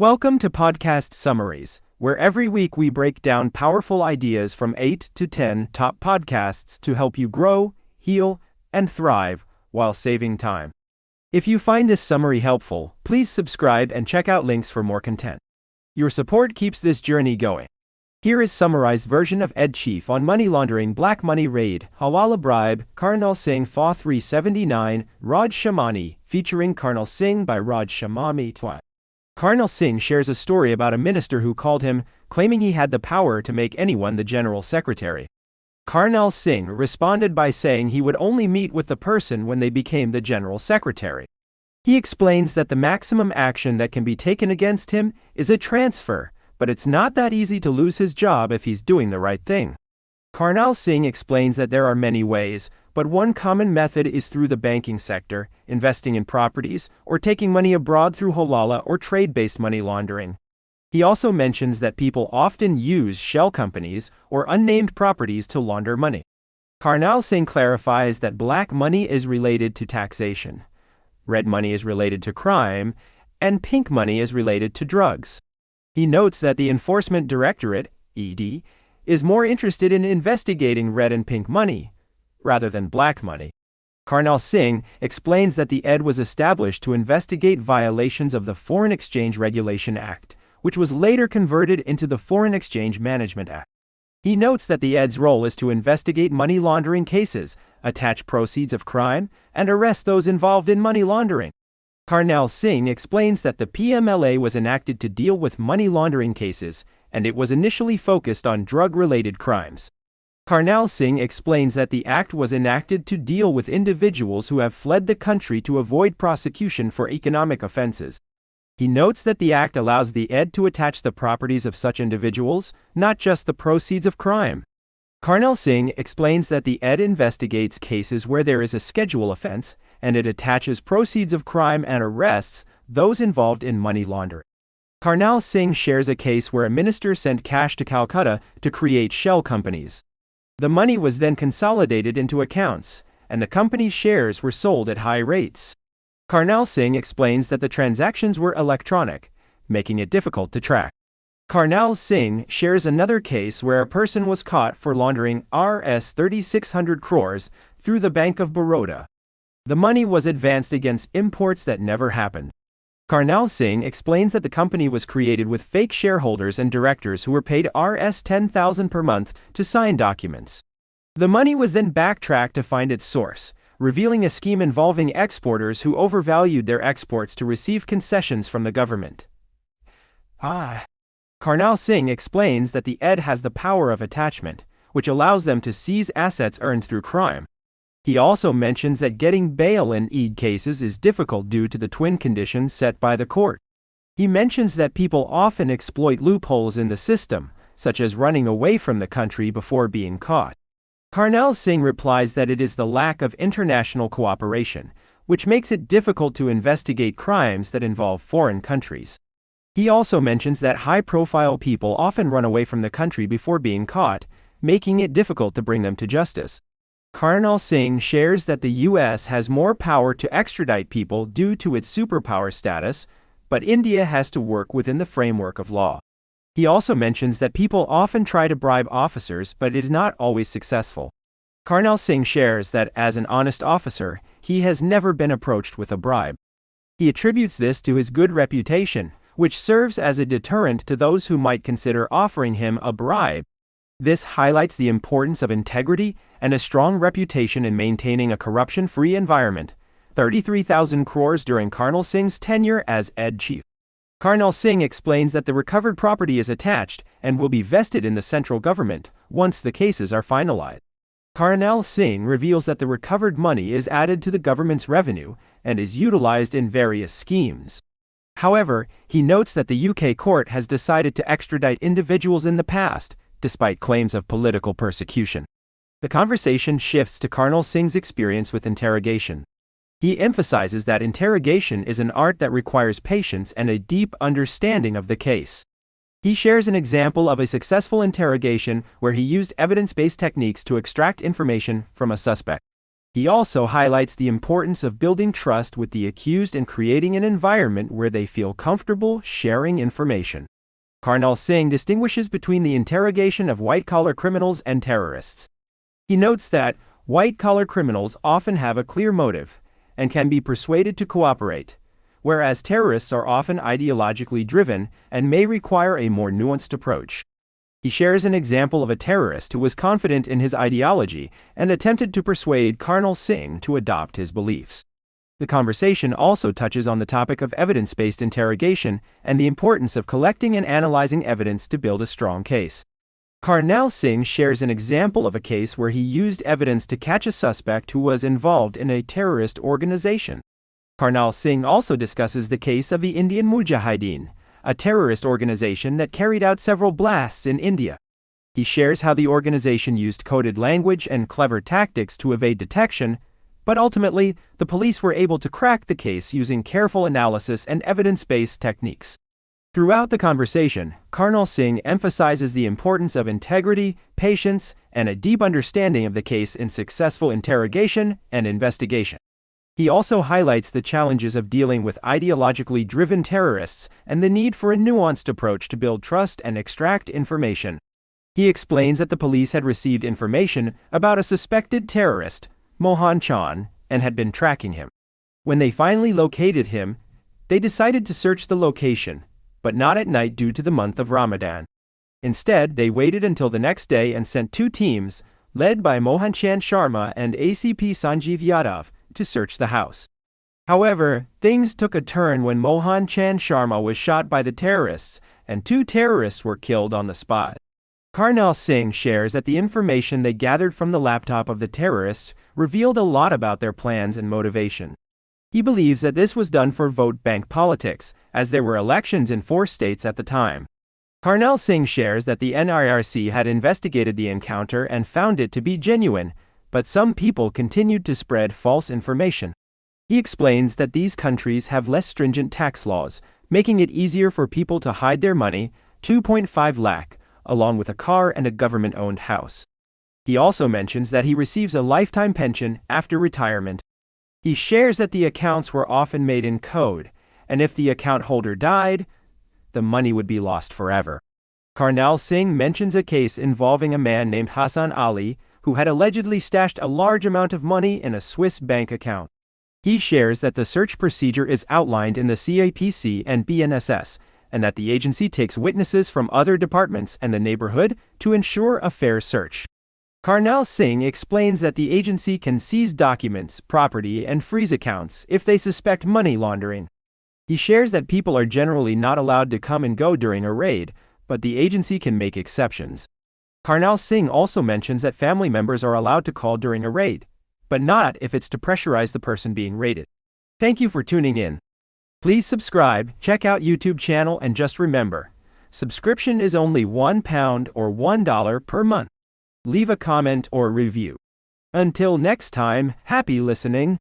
Welcome to Podcast Summaries, where every week we break down powerful ideas from 8 to 10 top podcasts to help you grow, heal, and thrive while saving time. If you find this summary helpful, please subscribe and check out links for more content. Your support keeps this journey going. Here is summarized version of Ed Chief on money laundering, black money raid, Hawala bribe, Karnal Singh Fa 379, Raj Shamani, featuring Karnal Singh by Raj Shamani. Karnal Singh shares a story about a minister who called him, claiming he had the power to make anyone the general secretary. Karnal Singh responded by saying he would only meet with the person when they became the general secretary. He explains that the maximum action that can be taken against him is a transfer, but it's not that easy to lose his job if he's doing the right thing. Karnal Singh explains that there are many ways, but one common method is through the banking sector, investing in properties, or taking money abroad through Hawala or trade-based money laundering. He also mentions that people often use shell companies or unnamed properties to launder money. Karnal Singh clarifies that black money is related to taxation, red money is related to crime, and pink money is related to drugs. He notes that the Enforcement Directorate, ED, is more interested in investigating red and pink money, rather than black money. Karnal Singh explains that the ED was established to investigate violations of the Foreign Exchange Regulation Act, which was later converted into the Foreign Exchange Management Act. He notes that the ED's role is to investigate money laundering cases, attach proceeds of crime, and arrest those involved in money laundering. Karnal Singh explains that the PMLA was enacted to deal with money laundering cases, and it was initially focused on drug-related crimes. Karnal Singh explains that the act was enacted to deal with individuals who have fled the country to avoid prosecution for economic offenses. He notes that the act allows the ED to attach the properties of such individuals, not just the proceeds of crime. Karnal Singh explains that the ED investigates cases where there is a schedule offense, and it attaches proceeds of crime and arrests those involved in money laundering. Karnal Singh shares a case where a minister sent cash to Calcutta to create shell companies. The money was then consolidated into accounts, and the company's shares were sold at high rates. Karnal Singh explains that the transactions were electronic, making it difficult to track. Karnal Singh shares another case where a person was caught for laundering Rs 3,600 crores through the Bank of Baroda. The money was advanced against imports that never happened. Karnal Singh explains that the company was created with fake shareholders and directors who were paid Rs 10,000 per month to sign documents. The money was then backtracked to find its source, revealing a scheme involving exporters who overvalued their exports to receive concessions from the government. Karnal Singh explains that the ED has the power of attachment, which allows them to seize assets earned through crime. He also mentions that getting bail in ED cases is difficult due to the twin conditions set by the court. He mentions that people often exploit loopholes in the system, such as running away from the country before being caught. Karnal Singh replies that it is the lack of international cooperation, which makes it difficult to investigate crimes that involve foreign countries. He also mentions that high-profile people often run away from the country before being caught, making it difficult to bring them to justice. Karnal Singh shares that the US has more power to extradite people due to its superpower status, but India has to work within the framework of law. He also mentions that people often try to bribe officers, but it is not always successful. Karnal Singh shares that as an honest officer, he has never been approached with a bribe. He attributes this to his good reputation, which serves as a deterrent to those who might consider offering him a bribe. This highlights the importance of integrity and a strong reputation in maintaining a corruption-free environment. 33,000 crores during Karnal Singh's tenure as ED chief. Karnal Singh explains that the recovered property is attached and will be vested in the central government once the cases are finalized. Karnal Singh reveals that the recovered money is added to the government's revenue and is utilized in various schemes. However, he notes that the UK court has decided to extradite individuals in the past, despite claims of political persecution. The conversation shifts to Karnal Singh's experience with interrogation. He emphasizes that interrogation is an art that requires patience and a deep understanding of the case. He shares an example of a successful interrogation where he used evidence-based techniques to extract information from a suspect. He also highlights the importance of building trust with the accused and creating an environment where they feel comfortable sharing information. Karnal Singh distinguishes between the interrogation of white-collar criminals and terrorists. He notes that white-collar criminals often have a clear motive and can be persuaded to cooperate, whereas terrorists are often ideologically driven and may require a more nuanced approach. He shares an example of a terrorist who was confident in his ideology and attempted to persuade Karnal Singh to adopt his beliefs. The conversation also touches on the topic of evidence-based interrogation and the importance of collecting and analyzing evidence to build a strong case. Karnal Singh shares an example of a case where he used evidence to catch a suspect who was involved in a terrorist organization. Karnal Singh also discusses the case of the Indian Mujahideen, a terrorist organization that carried out several blasts in India. He shares how the organization used coded language and clever tactics to evade detection, but ultimately, the police were able to crack the case using careful analysis and evidence-based techniques. Throughout the conversation, Karnal Singh emphasizes the importance of integrity, patience, and a deep understanding of the case in successful interrogation and investigation. He also highlights the challenges of dealing with ideologically driven terrorists and the need for a nuanced approach to build trust and extract information. He explains that the police had received information about a suspected terrorist, Mohan Chand, and had been tracking him. When they finally located him, they decided to search the location, but not at night due to the month of Ramadan. Instead, they waited until the next day and sent 2 teams, led by Mohan Chand Sharma and ACP Sanjeev Yadav, to search the house. However, things took a turn when Mohan Chand Sharma was shot by the terrorists, and 2 terrorists were killed on the spot. Karnal Singh shares that the information they gathered from the laptop of the terrorists revealed a lot about their plans and motivation. He believes that this was done for vote bank politics, as there were elections in 4 states at the time. Karnal Singh shares that the NIRC had investigated the encounter and found it to be genuine, but some people continued to spread false information. He explains that these countries have less stringent tax laws, making it easier for people to hide their money, 2.5 lakh, along with a car and a government-owned house. He also mentions that he receives a lifetime pension after retirement. He shares that the accounts were often made in code, and if the account holder died, the money would be lost forever. Karnal Singh mentions a case involving a man named Hassan Ali, who had allegedly stashed a large amount of money in a Swiss bank account. He shares that the search procedure is outlined in the CAPC and BNSS, and that the agency takes witnesses from other departments and the neighborhood to ensure a fair search. Karnal Singh explains that the agency can seize documents, property, and freeze accounts if they suspect money laundering. He shares that people are generally not allowed to come and go during a raid, but the agency can make exceptions. Karnal Singh also mentions that family members are allowed to call during a raid, but not if it's to pressurize the person being raided. Thank you for tuning in. Please subscribe, check out YouTube channel, and just remember, subscription is only £1 or $1 per month. Leave a comment or review. Until next time, happy listening.